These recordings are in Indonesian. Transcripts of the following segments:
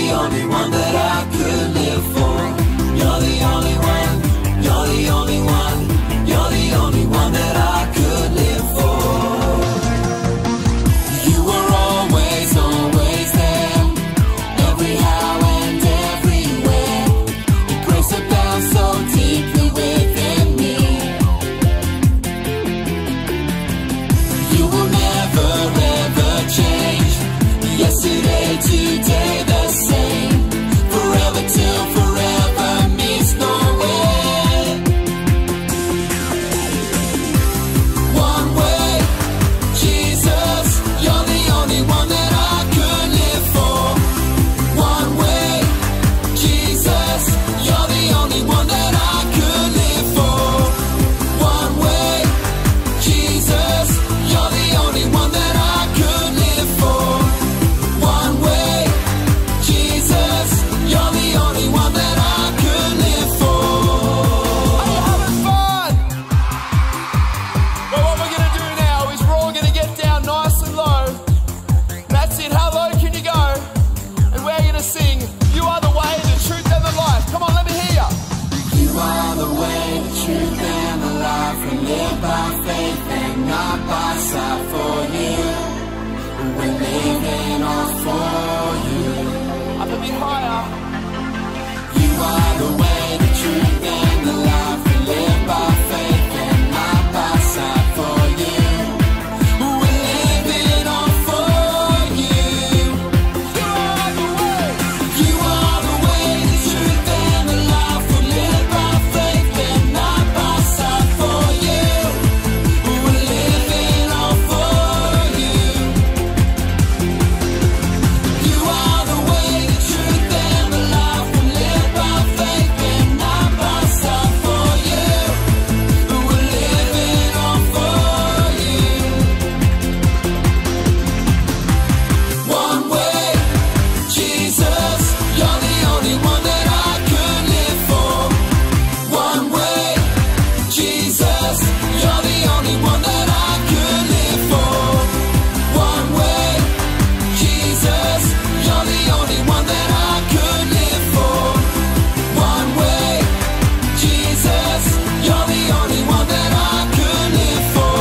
the only one that I could live for. You're the only one, you're the only one, you're the only one that I could live for. You were always, always there, every how and everywhere. Your grace abounds so deeply within me. You will never ever change, yesterday, today, the same, forever till forever meets no end. One way, Jesus, you're the only one that I could live for. One way, Jesus, you're the only one that I could live for. One way, Jesus, you're the only one that I could live for. One way, Jesus, you're the only one that I could live for. Are you having fun? Well, what we're gonna do now is we're all gonna get down nice and low. That's it, how low can you go? And we're gonna sing, you are the way, the truth and the life. Come on, let me hear ya. You are the way, the truth and the life. We live by faith and not by sight. For you, we're living all for you. Up a bit higher. You are the way, the truth and the life. We live by faith and not by sight. For you, we're living all for you. You are the way, you are the way, the truth and the life. We live by faith and not by sight. For you, we're living all for you. You are the way, the truth and the life. We live by faith and not by sight. For you, we're living all for you. One way, Jesus, you're the only one that I could live for. One way, Jesus, you're the only one that I could live for. One way, Jesus, you're the only one that I could live for. One way, Jesus, you're the only one that I could live for.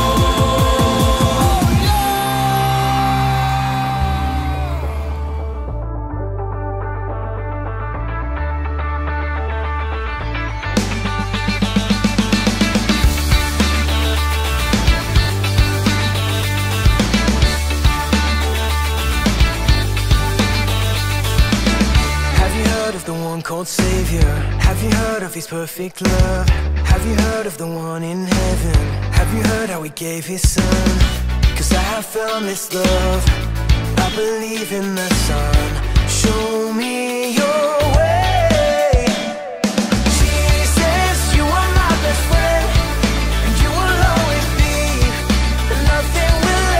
Have you heard of the one called Savior? Have you heard of his perfect love? Have you heard of the one in heaven? Have you heard how he gave his son? 'Cause I have found this love, I believe in the Son. Show me your way. Jesus, you are my best friend, and you will always be, and nothing will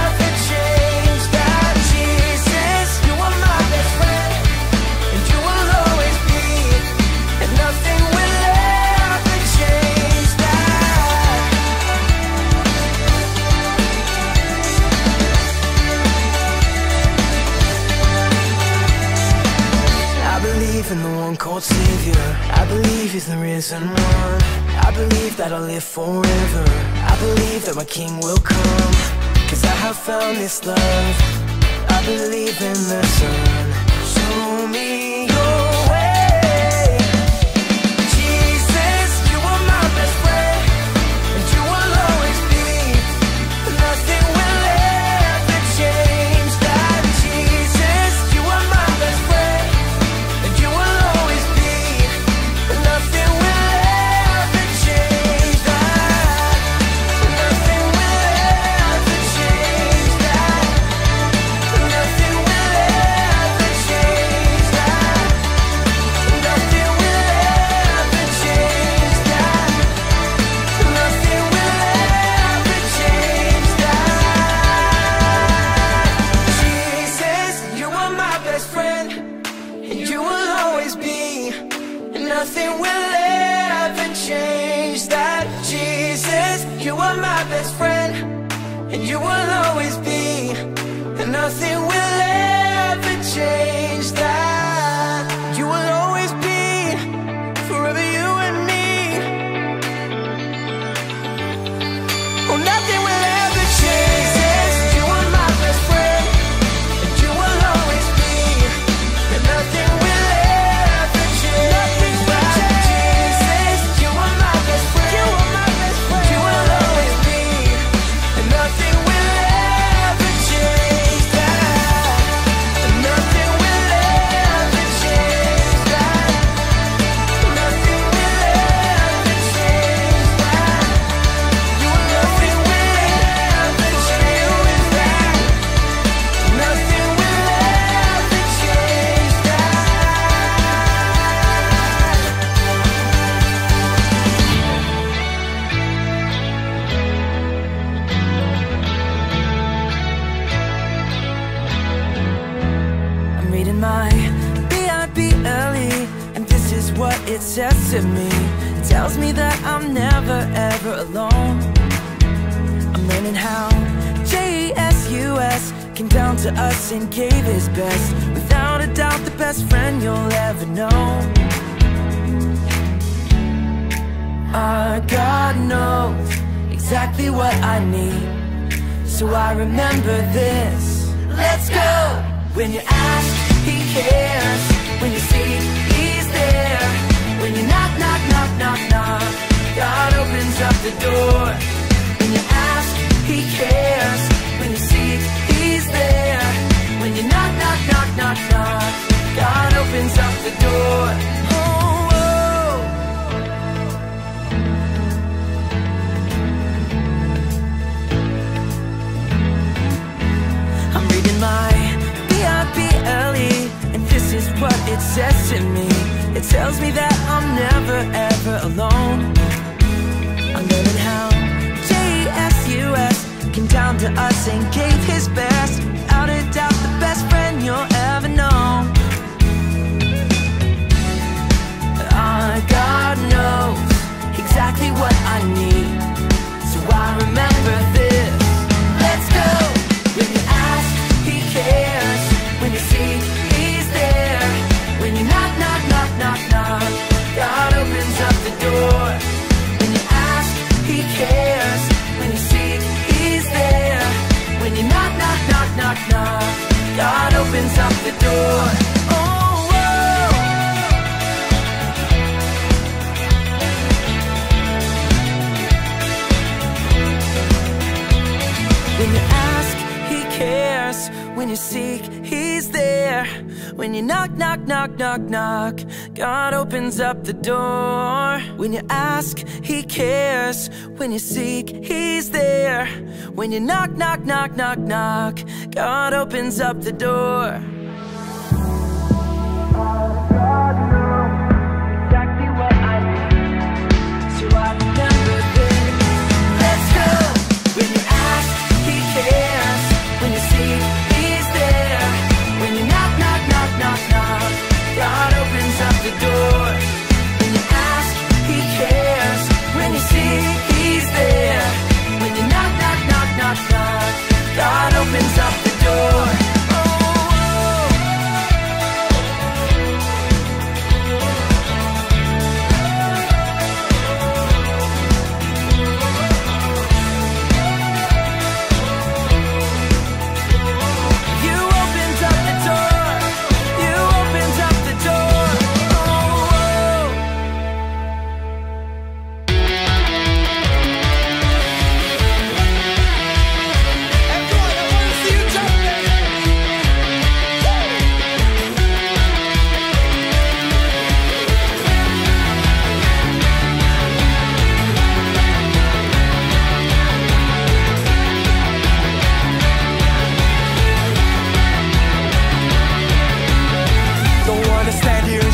ever change that. Jesus, you are my best friend, and you will always be, and nothing will ever change that. I believe in the one called Savior. I believe he's the risen one. I believe that I'll live forever. I believe that my King will come, 'cause I have found this love, I believe in the Son. Show me your way. Jesus, you are my best friend, and you will always be, and nothing will ever change that. Jesus, you are my best friend, and you will always be, and nothing will ever change that. Nothing will ever change that. Nothing will ever change that. Nothing will ever change that. Nothing will ever change that. Jesus, you are my best friend, and you will always be, and nothing will ever change that. Jesus, you are my best friend, and you will always be, and nothing will ever change that. what it says to me. It tells me that I'm never ever alone. I'm learning how Jesus came down to us and gave his best. Without a doubt, the best friend you'll ever know. Our God knows exactly what I need, so I remember this. Let's go! When you ask, he cares. When you seek, he's there. When you knock, knock, knock, knock, knock, God opens up the door. When you ask, he cares. When you seek, he's there. When you knock, knock, knock, knock, knock, God opens up the door. Oh, oh. I'm reading my B-I-B-L-E, and this is what it says to me. It tells me that I'm never ever alone. I'm learning how Jesus came down to us and gave his best. Without a doubt, the best friend you'll ever know. Our God knows exactly what I need, so I remember this. Let's go! When you ask, he cares. When you seek, he's there. When you knock, knock, knock, knock, knock, God opens up the door. When you ask, he cares. When you seek, he's there. When you knock, knock, knock, knock, knock, God opens up the door. Oh, whoa. When you ask, he cares. When you seek, he's there. When you knock, knock, knock, knock, knock, God opens up the door. When you ask, he cares. When you seek, he's there. When you knock, knock, knock, knock, knock, God opens up the door. God knows exactly what I need, so I remember this. Let's go! When you ask, he cares. When you seek, he's there. When you knock, knock, knock, knock, knock, God opens up the door. When you ask, he cares. When you seek, he's there. When you knock, knock, knock, knock, knock, God opens up the door.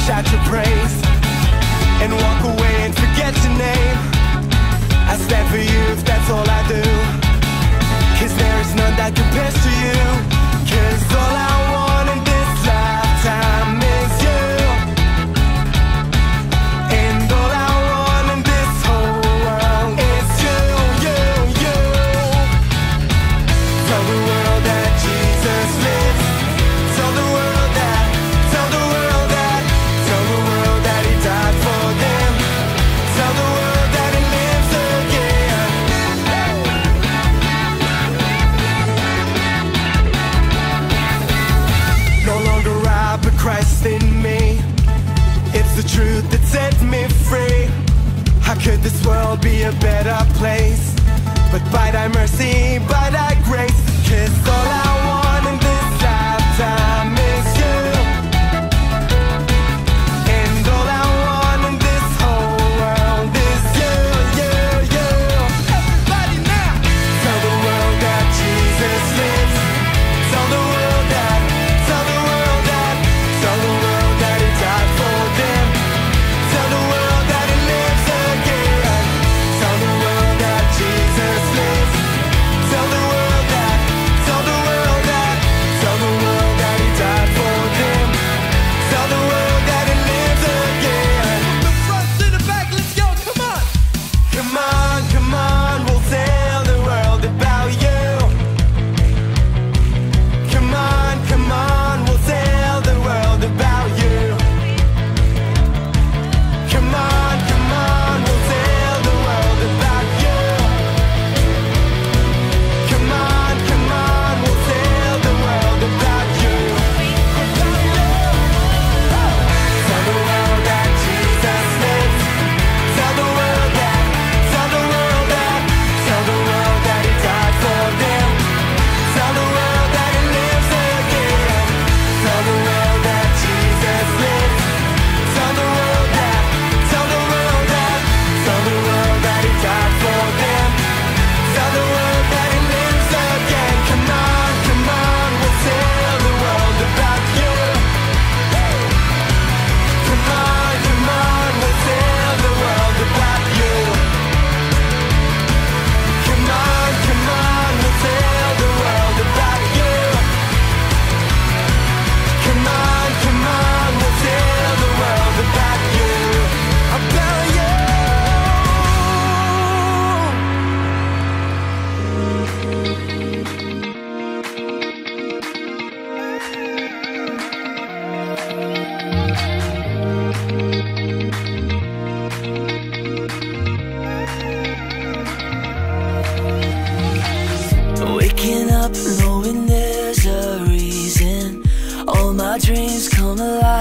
Shout your praise and walk away and forget your name. I stand for you if that's all I do, 'cause there is none that compares to you. 'Cause all I want in this lifetime is you, and all I want in this whole world is you, you, you. Tell the world that Jesus lives. Tell the world that, tell the world that, tell the world that he died for them. Tell the world that he lives again. No longer I, but Christ in me. It's the truth that sets me free. How could this world be a better place? But by thy mercy, by thy grace. 'Cause all I want in this lifetime is you, and all I want in this whole world is you, you, you. Everybody now! Tell the world that Jesus lives. Tell the world that, tell the world that, tell the world that he died for them. Tell the world that he lives again. Tell the world that Jesus lives. Tell the world that, tell the world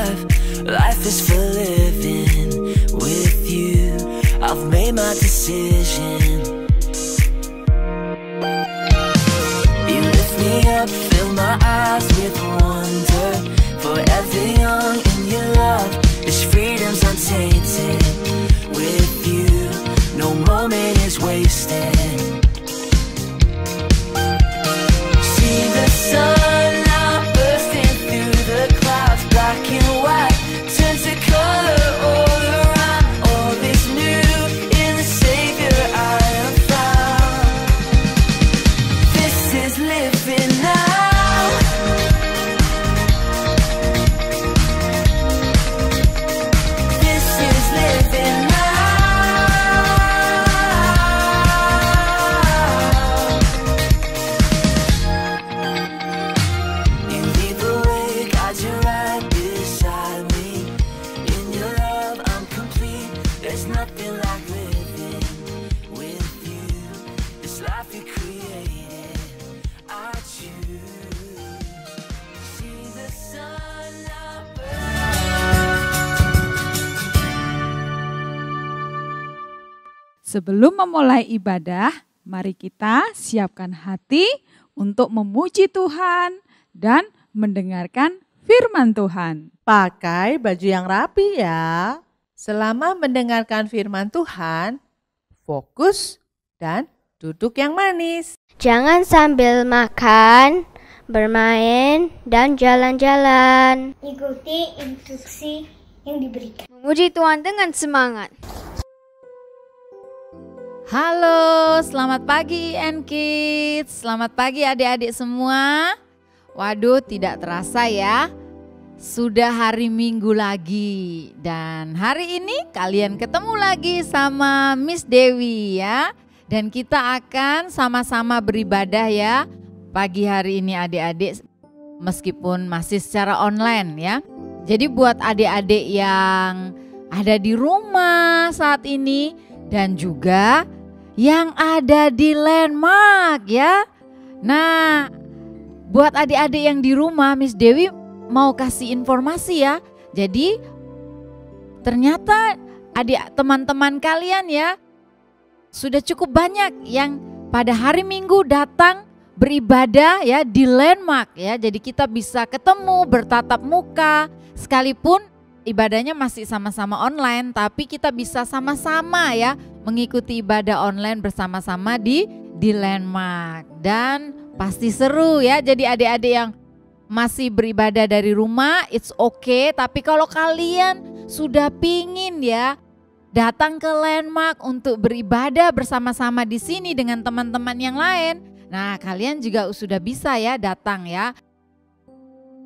alive. Life is for living with you. I've made my decision. You lift me up, fill my eyes with wonder. Forever young in your love, this freedom's untainted. With you, no moment is wasted. See the sun now bursting through the clouds. Black and white turns to color all around. All is new in the Savior I have found. This is living now. This is living now. You lead the way, guide you right beside me. In your love I'm complete. There's nothing like living with you. This life you created, I choose. See the sun now burn. Sebelum memulai ibadah, mari kita siapkan hati untuk memuji Tuhan dan mendengarkan firman Tuhan. Pakai baju yang rapi ya. Selama mendengarkan firman Tuhan, fokus dan duduk yang manis. Jangan sambil makan, bermain, dan jalan-jalan. Ikuti instruksi yang diberikan. Memuji Tuhan dengan semangat. Halo, selamat pagi IN Kids. Selamat pagi adik-adik semua. Waduh, tidak terasa ya. Sudah hari Minggu lagi. Dan hari ini kalian ketemu lagi sama Miss Dewi ya. Dan kita akan sama-sama beribadah ya. Pagi hari ini adik-adik, meskipun masih secara online ya. Jadi buat adik-adik yang ada di rumah saat ini dan juga yang ada di Landmark ya. Nah, buat adik-adik yang di rumah, Miss Dewi mau kasih informasi ya. Jadi ternyata adik teman-teman kalian ya sudah cukup banyak yang pada hari Minggu datang beribadah ya di Landmark ya. Jadi kita bisa ketemu, bertatap muka, sekalipun ibadahnya masih sama-sama online, tapi kita bisa sama-sama ya mengikuti ibadah online bersama-sama di Landmark. Dan pasti seru ya. Jadi adik-adik yang masih beribadah dari rumah, it's okay. Tapi kalau kalian sudah pingin ya datang ke Landmark untuk beribadah bersama-sama di sini dengan teman-teman yang lain, nah kalian juga sudah bisa ya datang ya.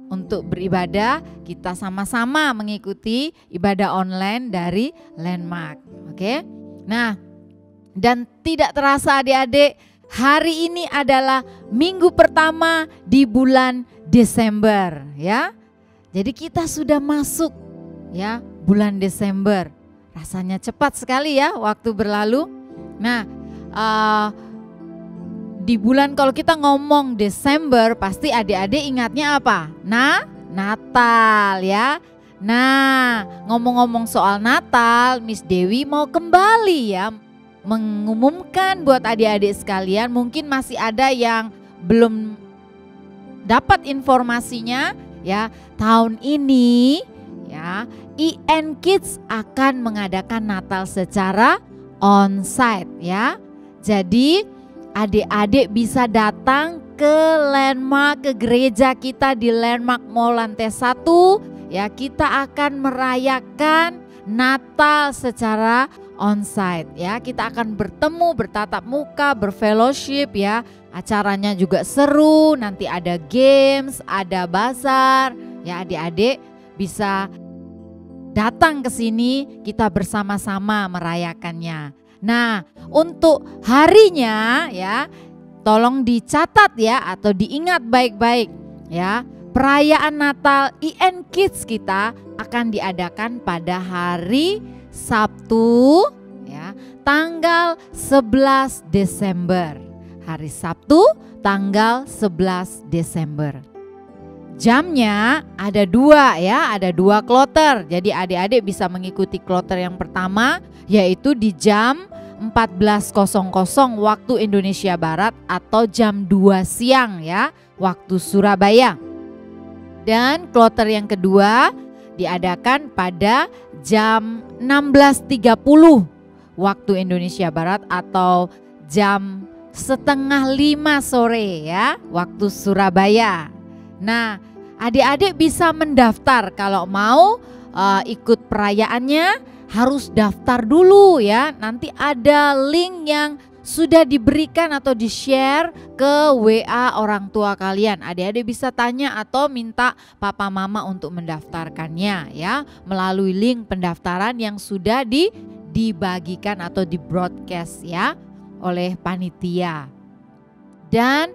Untuk beribadah, kita sama-sama mengikuti ibadah online dari Landmark. Oke. Nah, dan tidak terasa adik-adik, hari ini adalah minggu pertama di bulan Desember ya. Jadi kita sudah masuk ya bulan Desember. Rasanya cepat sekali ya waktu berlalu. Nah, di bulan kalau kita ngomong Desember pasti adik-adik ingatnya apa? Nah, Natal ya. Nah, ngomong-ngomong soal Natal, Miss Dewi mau kembali ya mengumumkan buat adik-adik sekalian, mungkin masih ada yang belum dapat informasinya ya. Tahun ini ya, IN Kids akan mengadakan Natal secara onsite ya. Jadi adik-adik bisa datang ke Landmark, ke gereja kita di Landmark Mall lantai 1 ya. Kita akan merayakan Natal secara onsite ya. Kita akan bertemu, bertatap muka, berfellowship ya. Acaranya juga seru, nanti ada games, ada bazar ya. Adik-adik bisa datang ke sini, kita bersama-sama merayakannya. Nah, untuk harinya ya, tolong dicatat ya atau diingat baik-baik ya. Perayaan Natal IN Kids kita akan diadakan pada hari Sabtu ya, tanggal 11 Desember. Hari Sabtu tanggal 11 Desember. Jamnya ada 2 ya, ada 2 kloter. Jadi adik-adik bisa mengikuti kloter yang pertama, yaitu di jam 14.00 waktu Indonesia Barat atau jam 2 siang ya, waktu Surabaya. Dan kloter yang kedua diadakan pada jam 16.30 waktu Indonesia Barat atau jam 4:30 sore ya, waktu Surabaya. Nah, adik-adik bisa mendaftar kalau mau ikut perayaannya, harus daftar dulu ya. Nanti ada link yang sudah diberikan atau di-share ke WA orang tua kalian. Adik-adik bisa tanya atau minta papa mama untuk mendaftarkannya ya, melalui link pendaftaran yang sudah dibagikan atau di-broadcast ya oleh panitia. Dan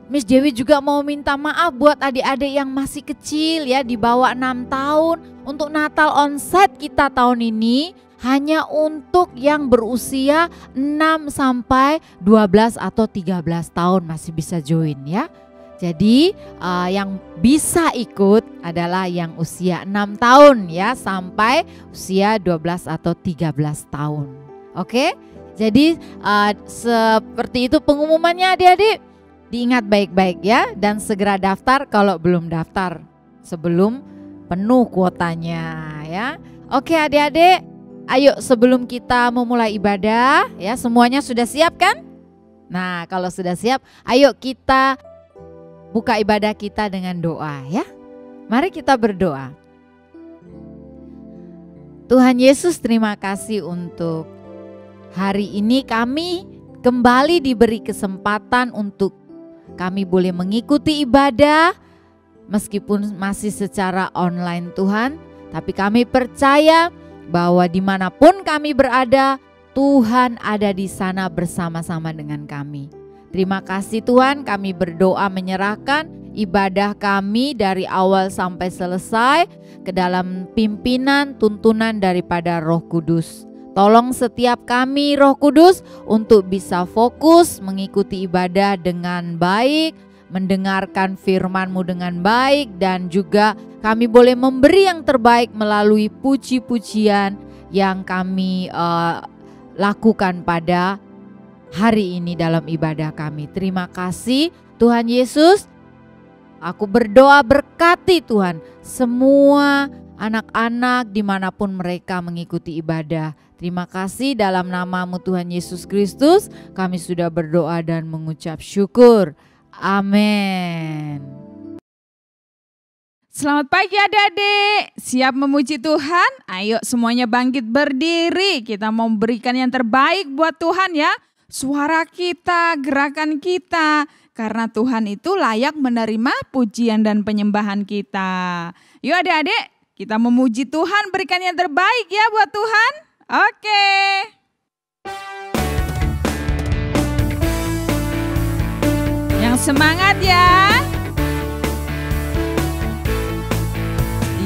Miss Dewi juga mau minta maaf buat adik-adik yang masih kecil ya, di bawah 6 tahun. Untuk Natal onsite kita tahun ini hanya untuk yang berusia 6 sampai 12 atau 13 tahun masih bisa join ya. Jadi yang bisa ikut adalah yang usia 6 tahun ya sampai usia 12 atau 13 tahun. Oke? Jadi seperti itu pengumumannya adik-adik. Diingat baik-baik ya, dan segera daftar kalau belum daftar sebelum penuh kuotanya ya. Oke adik-adik, ayo sebelum kita memulai ibadah ya, semuanya sudah siap kan? Nah kalau sudah siap, ayo kita buka ibadah kita dengan doa ya. Mari kita berdoa. Tuhan Yesus, terima kasih untuk hari ini kami kembali diberi kesempatan untuk kami boleh mengikuti ibadah meskipun masih secara online Tuhan. Tapi kami percaya bahwa dimanapun kami berada, Tuhan ada di sana bersama-sama dengan kami. Terima kasih Tuhan, kami berdoa menyerahkan ibadah kami dari awal sampai selesai ke dalam pimpinan tuntunan daripada Roh Kudus. Tolong setiap kami Roh Kudus untuk bisa fokus mengikuti ibadah dengan baik, mendengarkan firman-Mu dengan baik, dan juga kami boleh memberi yang terbaik melalui puji-pujian yang kami lakukan pada hari ini dalam ibadah kami. Terima kasih Tuhan Yesus. Aku berdoa berkati Tuhan semua anak-anak dimanapun mereka mengikuti ibadah. Terima kasih dalam nama-Mu Tuhan Yesus Kristus kami sudah berdoa dan mengucap syukur. Amin. Selamat pagi adik-adik, siap memuji Tuhan? Ayo semuanya bangkit berdiri, kita mau berikan yang terbaik buat Tuhan ya. Suara kita, gerakan kita, karena Tuhan itu layak menerima pujian dan penyembahan kita. Yuk adik-adik, kita memuji Tuhan, berikan yang terbaik ya buat Tuhan. Oke. Yang semangat ya.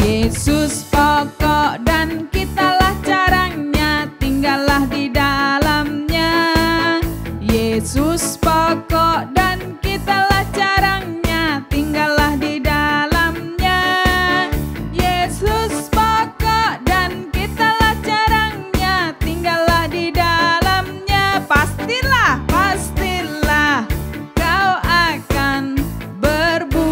Yesus pokok dan kitalah caranya, tinggallah di dalamnya. Yesus pokok dan kitalah caranya, tinggallah di dalamnya. Yesus pokok dan kitalah caranya, tinggallah di dalamnya. Pastilah, pastilah kau akan berbuah.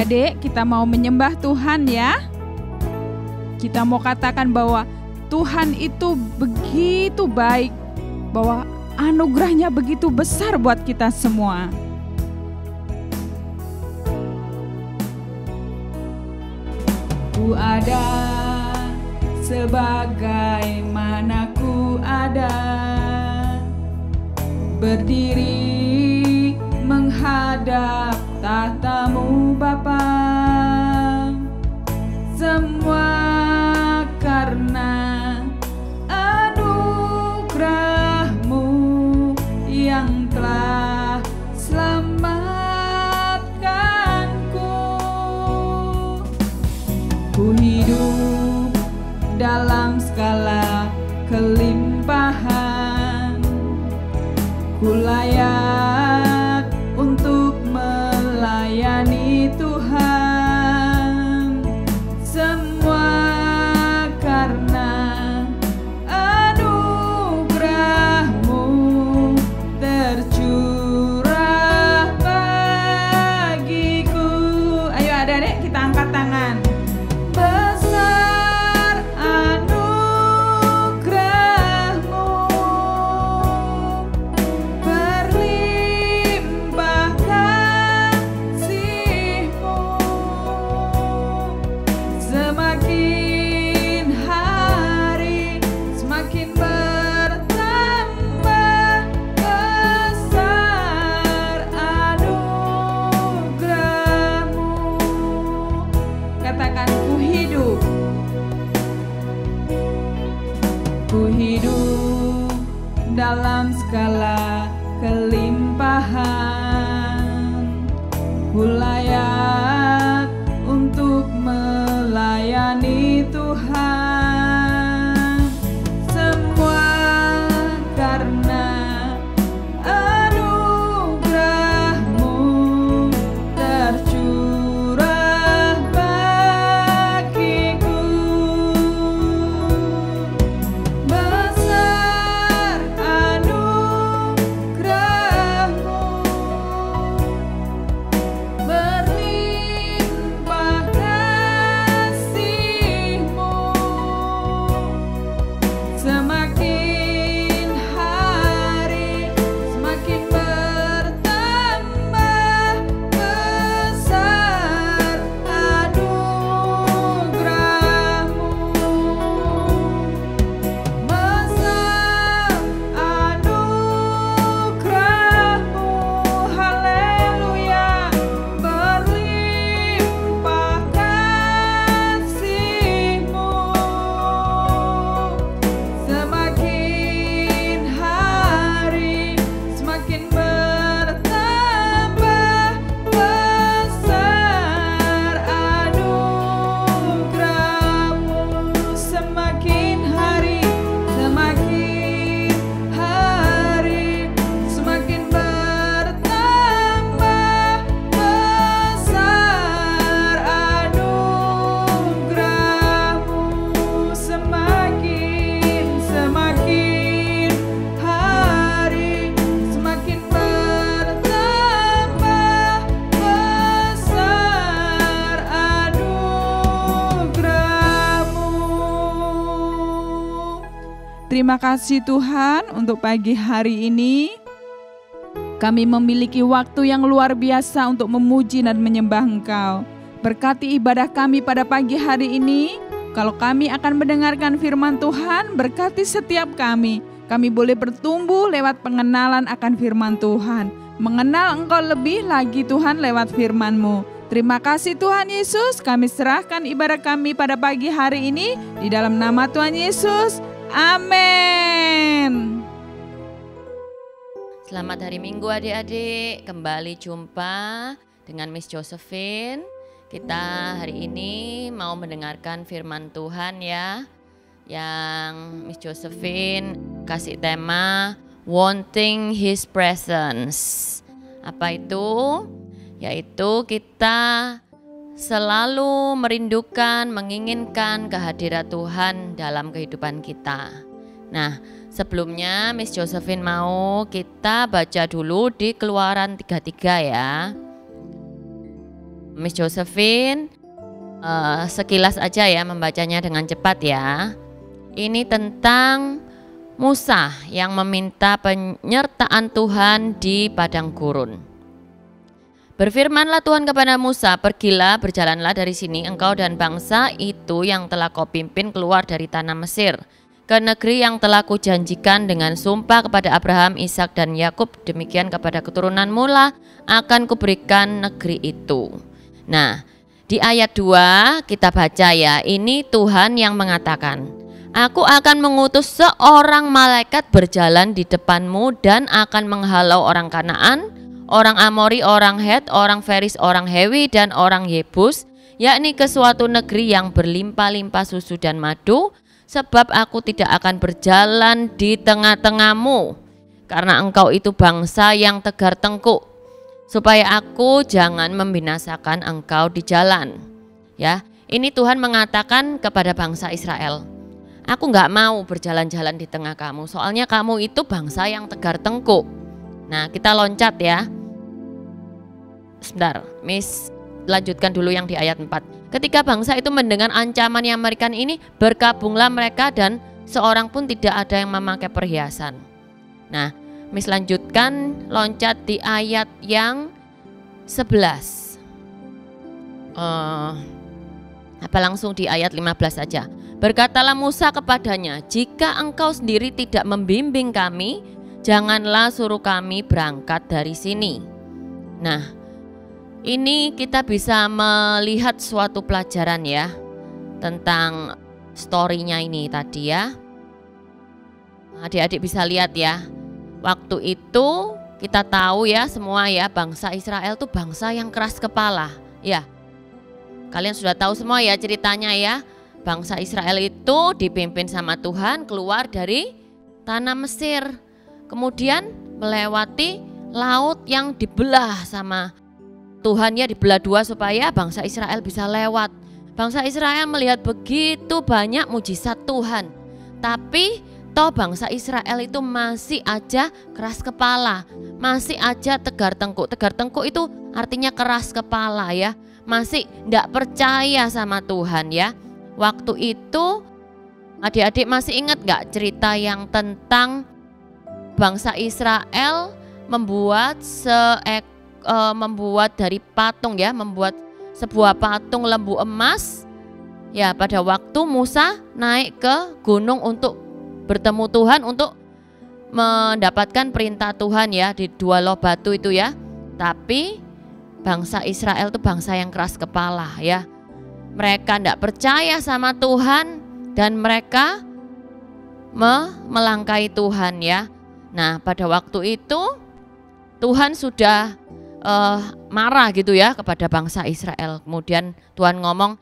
Adik-adik, kita mau menyembah Tuhan ya. Kita mau katakan bahwa Tuhan itu begitu baik, bahwa anugerahnya begitu besar buat kita semua. Ku ada sebagaimana ku ada, berdiri menghadap tahta-Mu Bapa. Semua karena anugerah-Mu yang telah selamatkanku. Ku hidup dalam skala kelimpahan, ku layak untuk melayani Tuhan. Semua karena anugerah-Mu tercurah bagiku. Ayo adik-adik, kita angkat tangan. Besar anugerah-Mu, berlimpah kasih-Mu, semakin hari semakin bertambah besar anugerah-Mu. Katakan, ku hidup dalam skala kelimpahan, ku layak untuk melayani Tuhan. Semua karena anugerah-Mu tercurah bagiku. Besar anugerah-Mu, berlimpah kasih-Mu, semakin hari semakin bertambah besar anugerah-Mu. Besar anugerah-Mu, haleluya, berlimpah kasih-Mu, semakin hari semakin bertambah besar anugerah-Mu, semakin hari semakin bertambah besar anugerah-Mu, semakin hari semakin bertambah besar anugerah-Mu. Terima kasih Tuhan untuk pagi hari ini. Kami memiliki waktu yang luar biasa untuk memuji dan menyembah Engkau. Berkati ibadah kami pada pagi hari ini. Kalau kami akan mendengarkan firman Tuhan, berkati setiap kami. Kami boleh bertumbuh lewat pengenalan akan firman Tuhan. Mengenal Engkau lebih lagi Tuhan lewat firman-Mu. Terima kasih Tuhan Yesus, kami serahkan ibadah kami pada pagi hari ini. Di dalam nama Tuhan Yesus, amin. Selamat hari Minggu adik-adik, kembali jumpa dengan Miss Josephine. Kita hari ini mau mendengarkan firman Tuhan ya, yang Miss Josephine kasih tema Wanting His Presence. Apa itu? Yaitu kita selalu merindukan, menginginkan kehadiran Tuhan dalam kehidupan kita. Nah, sebelumnya Miss Josephine mau kita baca dulu di Keluaran 33 ya. Miss Josephine sekilas aja ya membacanya dengan cepat ya. Ini tentang Musa yang meminta penyertaan Tuhan di padang gurun. Berfirmanlah Tuhan kepada Musa, pergilah, berjalanlah dari sini engkau dan bangsa itu yang telah kau pimpin keluar dari tanah Mesir, ke negeri yang telah kujanjikan dengan sumpah kepada Abraham, Ishak dan Yakub, demikian kepada keturunanmu lah akan kuberikan negeri itu. Nah, di ayat 2 kita baca ya, ini Tuhan yang mengatakan, aku akan mengutus seorang malaikat berjalan di depanmu dan akan menghalau orang Kanaan, orang Amori, orang Het, orang Feris, orang Hewi, dan orang Yebus, yakni ke suatu negeri yang berlimpah-limpah susu dan madu, sebab aku tidak akan berjalan di tengah-tengahmu, karena engkau itu bangsa yang tegar tengkuk, supaya aku jangan membinasakan engkau di jalan. Ya, ini Tuhan mengatakan kepada bangsa Israel, aku nggak mau berjalan-jalan di tengah kamu, soalnya kamu itu bangsa yang tegar tengkuk. Nah, kita loncat ya. Sebentar, Miss lanjutkan dulu yang di ayat 4. Ketika bangsa itu mendengar ancaman yang mengerikan ini, berkabunglah mereka dan seorang pun tidak ada yang memakai perhiasan. Nah, Miss lanjutkan loncat di ayat yang 11. Langsung di ayat 15 saja. Berkatalah Musa kepadanya, jika engkau sendiri tidak membimbing kami, janganlah suruh kami berangkat dari sini. Nah, ini kita bisa melihat suatu pelajaran ya tentang story-nya ini tadi ya. Adik-adik bisa lihat ya. Waktu itu kita tahu ya semua ya, bangsa Israel tuh bangsa yang keras kepala. Ya, kalian sudah tahu semua ya ceritanya ya. Bangsa Israel itu dipimpin sama Tuhan keluar dari tanah Mesir. Kemudian melewati laut yang dibelah sama Tuhan ya, dibelah dua supaya bangsa Israel bisa lewat. Bangsa Israel melihat begitu banyak mujizat Tuhan, tapi toh bangsa Israel itu masih aja keras kepala, masih aja tegar tengkuk. Tegar tengkuk itu artinya keras kepala ya, masih tidak percaya sama Tuhan ya. Waktu itu adik-adik masih ingat gak cerita yang tentang bangsa Israel membuat membuat dari patung ya, membuat sebuah patung lembu emas ya, pada waktu Musa naik ke gunung untuk bertemu Tuhan, untuk mendapatkan perintah Tuhan ya, di dua loh batu itu ya. Tapi bangsa Israel itu bangsa yang keras kepala ya, mereka tidak percaya sama Tuhan dan mereka melangkai Tuhan ya. Nah, pada waktu itu Tuhan sudah marah gitu ya kepada bangsa Israel. Kemudian Tuhan ngomong,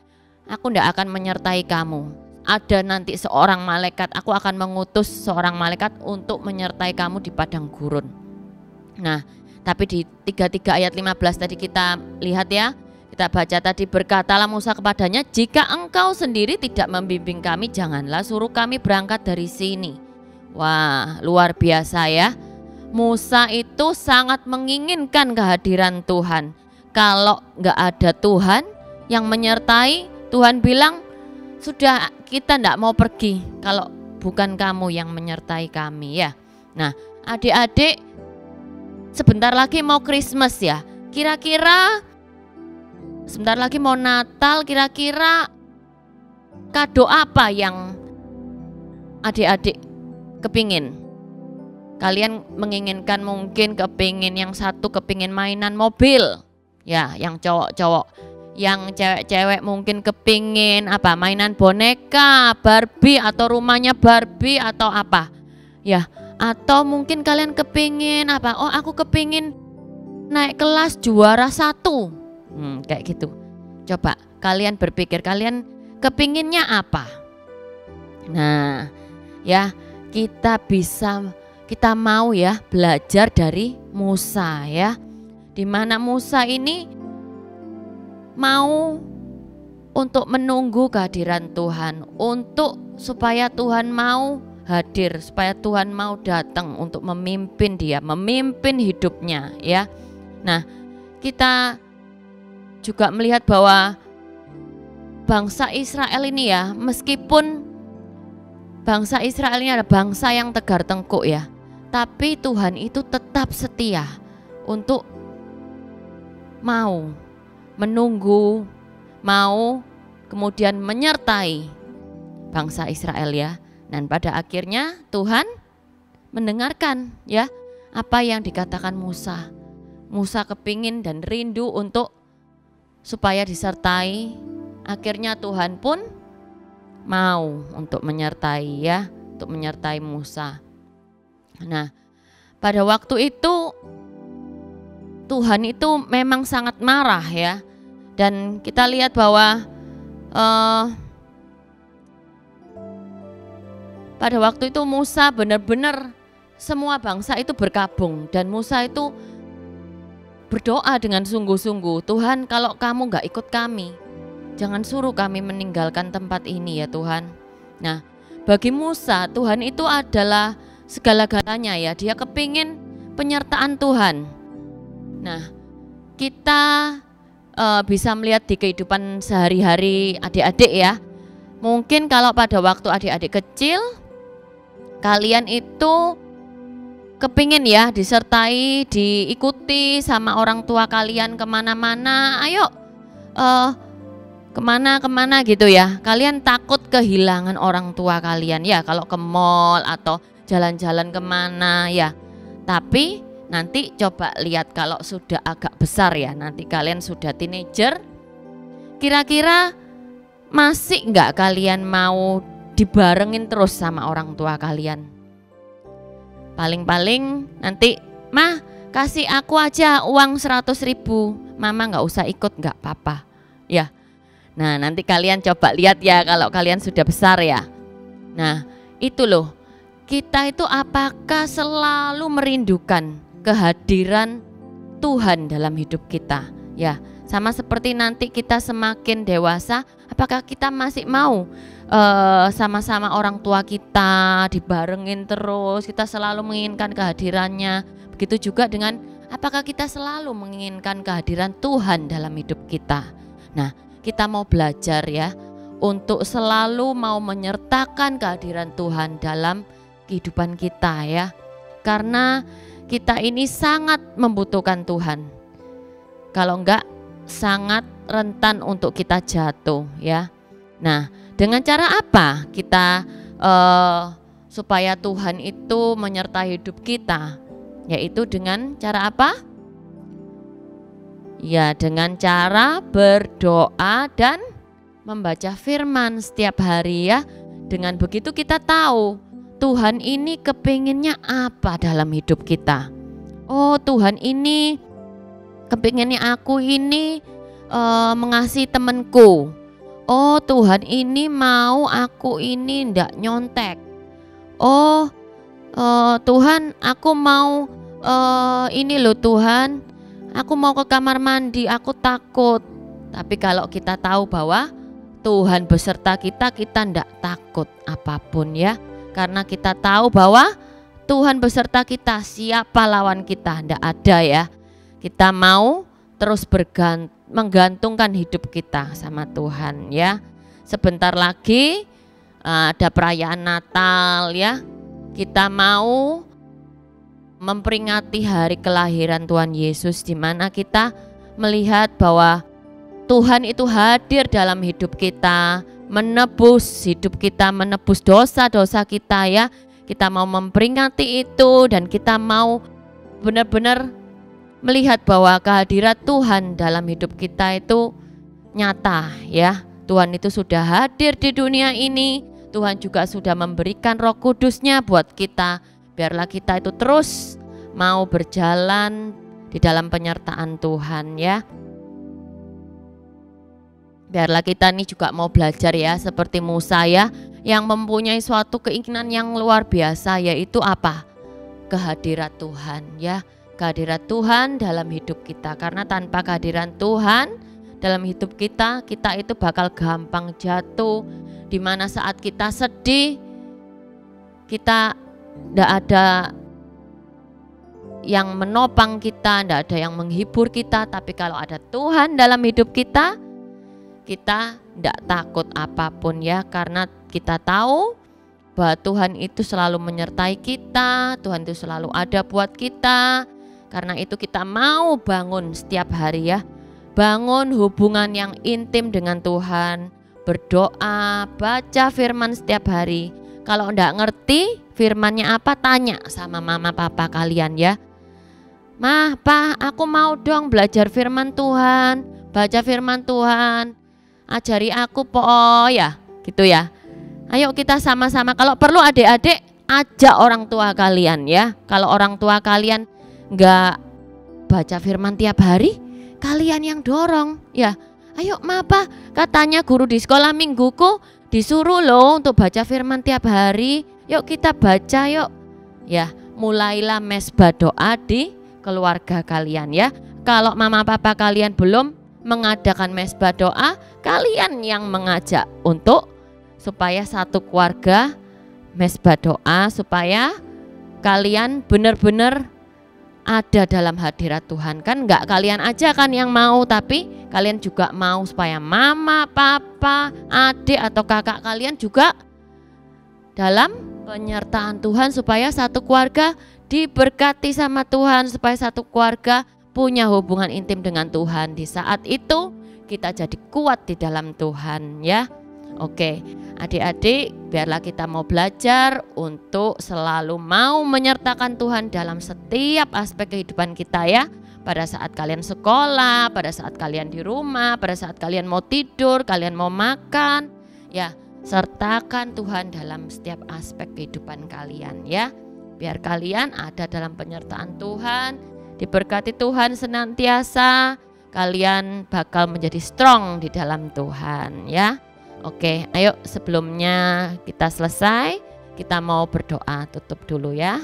aku tidak akan menyertai kamu. Ada nanti seorang malaikat, aku akan mengutus seorang malaikat untuk menyertai kamu di padang gurun. Nah, tapi di 33 ayat 15 tadi kita lihat ya, kita baca tadi, berkatalah Musa kepadanya, jika engkau sendiri tidak membimbing kami, janganlah suruh kami berangkat dari sini. Wah, luar biasa ya. Musa itu sangat menginginkan kehadiran Tuhan. Kalau nggak ada Tuhan yang menyertai, Tuhan bilang, sudah kita nggak mau pergi kalau bukan kamu yang menyertai kami ya. Nah, adik-adik, sebentar lagi mau Christmas ya. Kira-kira sebentar lagi mau Natal, kira-kira kado apa yang adik-adik kepingin? Kalian menginginkan mungkin kepingin yang satu kepingin mainan mobil ya, yang cowok-cowok. Yang cewek-cewek mungkin kepingin apa, mainan boneka Barbie atau rumahnya Barbie atau apa ya. Atau mungkin kalian kepingin apa, oh aku kepingin naik kelas juara 1 kayak gitu. Coba kalian berpikir, kalian kepinginnya apa? Nah ya, kita mau ya belajar dari Musa ya, dimana Musa ini mau untuk menunggu kehadiran Tuhan, untuk supaya Tuhan mau hadir, supaya Tuhan mau datang untuk memimpin dia, memimpin hidupnya ya. Nah, kita juga melihat bahwa bangsa Israel ini ya, meskipun bangsa Israel ini adalah bangsa yang tegar tengkuk ya, tapi Tuhan itu tetap setia untuk mau menunggu, mau kemudian menyertai bangsa Israel ya. Dan pada akhirnya Tuhan mendengarkan ya apa yang dikatakan Musa. Musa kepingin dan rindu untuk supaya disertai. Akhirnya Tuhan pun mau untuk menyertai ya, untuk menyertai Musa. Nah, pada waktu itu Tuhan itu memang sangat marah ya. Dan kita lihat bahwa pada waktu itu Musa benar-benar semua bangsa itu berkabung. Dan Musa itu berdoa dengan sungguh-sungguh, Tuhan kalau kamu gak ikut kami, jangan suruh kami meninggalkan tempat ini ya Tuhan. Nah, bagi Musa Tuhan itu adalah segala-galanya ya. Dia kepingin penyertaan Tuhan. Nah, kita bisa melihat di kehidupan sehari-hari adik-adik ya. Mungkin kalau pada waktu adik-adik kecil, kalian itu kepingin ya disertai, diikuti sama orang tua kalian kemana-mana. Ayo kemana-kemana gitu ya. Kalian takut kehilangan orang tua kalian ya kalau ke mall atau jalan-jalan kemana ya. Tapi nanti coba lihat kalau sudah agak besar ya, nanti kalian sudah teenager, kira-kira masih nggak kalian mau dibarengin terus sama orang tua kalian? Paling-paling nanti, mah kasih aku aja uang 100.000, mama nggak usah ikut nggak apa-apa ya. Nah nanti kalian coba lihat ya kalau kalian sudah besar ya. Nah itu loh, kita itu apakah selalu merindukan kehadiran Tuhan dalam hidup kita ya. Sama seperti nanti kita semakin dewasa, apakah kita masih mau sama-sama orang tua kita dibarengin terus, kita selalu menginginkan kehadirannya. Begitu juga dengan apakah kita selalu menginginkan kehadiran Tuhan dalam hidup kita. Nah kita mau belajar ya untuk selalu mau menyertakan kehadiran Tuhan dalam kehidupan kita ya. Karena kita ini sangat membutuhkan Tuhan. Kalau enggak sangat rentan untuk kita jatuh ya. Nah, dengan cara apa kita supaya Tuhan itu menyertai hidup kita? Yaitu dengan cara apa? Ya, dengan cara berdoa dan membaca firman setiap hari ya. Dengan begitu kita tahu Tuhan ini kepinginnya apa dalam hidup kita. Oh Tuhan ini kepinginnya aku ini mengasihi temanku. Oh Tuhan ini mau aku ini ndak nyontek. Oh Tuhan aku mau ini loh Tuhan, aku mau ke kamar mandi, aku takut. Tapi kalau kita tahu bahwa Tuhan beserta kita, kita ndak takut apapun ya. Karena kita tahu bahwa Tuhan beserta kita, siapa lawan kita? Tidak ada ya. Kita mau terus menggantungkan hidup kita sama Tuhan ya. Sebentar lagi ada perayaan Natal ya. Kita mau memperingati hari kelahiran Tuhan Yesus, di mana kita melihat bahwa Tuhan itu hadir dalam hidup kita, menebus hidup kita, menebus dosa-dosa kita ya. Kita mau memperingati itu dan kita mau benar-benar melihat bahwa kehadiran Tuhan dalam hidup kita itu nyata ya. Tuhan itu sudah hadir di dunia ini. Tuhan juga sudah memberikan Roh Kudus-Nya buat kita. Biarlah kita itu terus mau berjalan di dalam penyertaan Tuhan ya. Biarlah kita ini juga mau belajar ya, seperti Musa ya, yang mempunyai suatu keinginan yang luar biasa, yaitu apa? Kehadiran Tuhan ya. Kehadiran Tuhan dalam hidup kita. Karena tanpa kehadiran Tuhan dalam hidup kita, kita itu bakal gampang jatuh. Dimana saat kita sedih, kita tidak ada yang menopang kita, tidak ada yang menghibur kita. Tapi kalau ada Tuhan dalam hidup kita tidak takut apapun ya. Karena kita tahu bahwa Tuhan itu selalu menyertai kita, Tuhan itu selalu ada buat kita. Karena itu kita mau bangun setiap hari ya. Bangun hubungan yang intim dengan Tuhan. Berdoa, baca firman setiap hari. Kalau enggak ngerti firmannya apa, tanya sama mama papa kalian ya. Mah, pa, aku mau dong belajar firman Tuhan, baca firman Tuhan. Ajari aku po ya, gitu ya. Ayo kita sama-sama, kalau perlu adik-adik ajak orang tua kalian ya. Kalau orang tua kalian enggak baca firman tiap hari, kalian yang dorong ya. Ayo ma, pa, katanya guru di sekolah mingguku disuruh loh untuk baca firman tiap hari. Yuk kita baca yuk. Ya, mulailah mesbah doa di keluarga kalian ya. Kalau mama papa kalian belum mengadakan mesbah doa, kalian yang mengajak untuk supaya satu keluarga mesbah doa, supaya kalian benar-benar ada dalam hadirat Tuhan. Kan enggak kalian aja kan yang mau, tapi kalian juga mau supaya mama, papa, adik atau kakak kalian juga dalam penyertaan Tuhan, supaya satu keluarga diberkati sama Tuhan, supaya satu keluarga punya hubungan intim dengan Tuhan. Di saat itu kita jadi kuat di dalam Tuhan ya. Oke, adik-adik, biarlah kita mau belajar untuk selalu mau menyertakan Tuhan dalam setiap aspek kehidupan kita ya. Pada saat kalian sekolah, pada saat kalian di rumah, pada saat kalian mau tidur, kalian mau makan, ya sertakan Tuhan dalam setiap aspek kehidupan kalian ya. Biar kalian ada dalam penyertaan Tuhan, diberkati Tuhan senantiasa, kalian bakal menjadi strong di dalam Tuhan ya. Oke, ayo sebelumnya kita selesai, kita mau berdoa tutup dulu ya.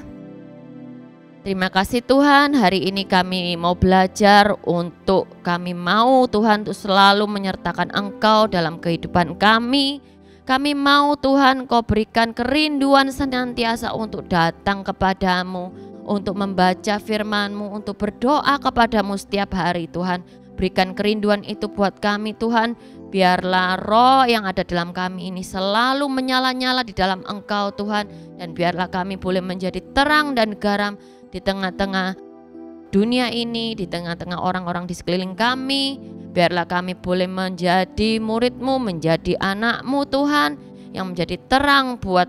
Terima kasih Tuhan, hari ini kami mau belajar untuk kami mau Tuhan untuk selalu menyertakan Engkau dalam kehidupan kami. Kami mau Tuhan Kau berikan kerinduan senantiasa untuk datang kepadamu, untuk membaca firman-Mu, untuk berdoa kepadamu setiap hari Tuhan. Berikan kerinduan itu buat kami Tuhan. Biarlah roh yang ada dalam kami ini selalu menyala-nyala di dalam Engkau Tuhan. Dan biarlah kami boleh menjadi terang dan garam di tengah-tengah dunia ini, di tengah-tengah orang-orang di sekeliling kami. Biarlah kami boleh menjadi murid-Mu, menjadi anak-Mu Tuhan, yang menjadi terang buat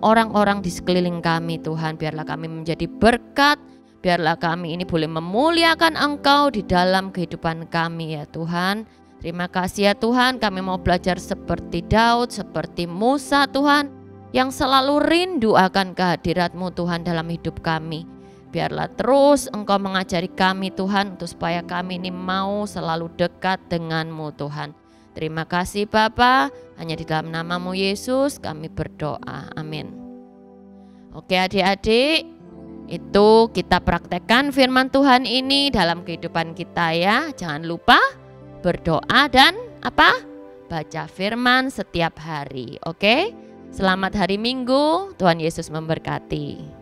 orang-orang di sekeliling kami Tuhan. Biarlah kami menjadi berkat, biarlah kami ini boleh memuliakan Engkau di dalam kehidupan kami ya Tuhan. Terima kasih ya Tuhan, kami mau belajar seperti Daud, seperti Musa Tuhan, yang selalu rindu akan kehadirat-Mu Tuhan dalam hidup kami. Biarlah terus Engkau mengajari kami Tuhan, untuk supaya kami ini mau selalu dekat dengan-Mu Tuhan. Terima kasih Bapa, hanya di dalam nama-Mu Yesus kami berdoa, amin. Oke adik-adik, itu kita praktekkan firman Tuhan ini dalam kehidupan kita ya. Jangan lupa berdoa dan apa? Baca firman setiap hari. Oke? Selamat hari Minggu, Tuhan Yesus memberkati.